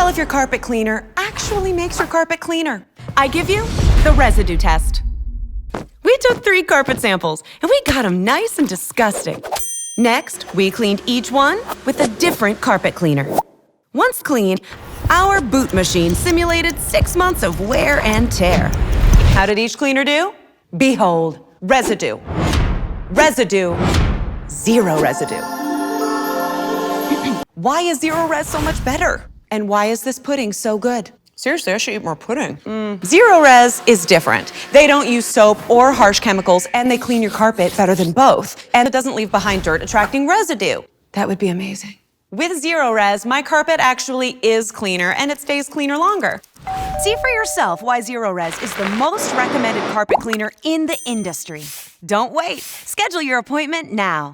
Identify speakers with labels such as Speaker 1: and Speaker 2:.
Speaker 1: tell if your carpet cleaner actually makes your carpet cleaner? I give you the residue test. We took 3 carpet samples, and we got them nice and disgusting. Next, we cleaned each one with a different carpet cleaner. Once cleaned, our boot machine simulated 6 months of wear and tear. How did each cleaner do? Behold, residue. Residue. 0 residue. Why is Zerorez so much better? And why is this pudding so good? Seriously, I should eat more pudding. Zerorez is different. They don't use soap or harsh chemicals, and they clean your carpet better than both. And it doesn't leave behind dirt attracting residue. That would be amazing. With Zerorez, my carpet actually is cleaner, and it stays cleaner longer. See for yourself why Zerorez is the most recommended carpet cleaner in the industry. Don't wait. Schedule your appointment now.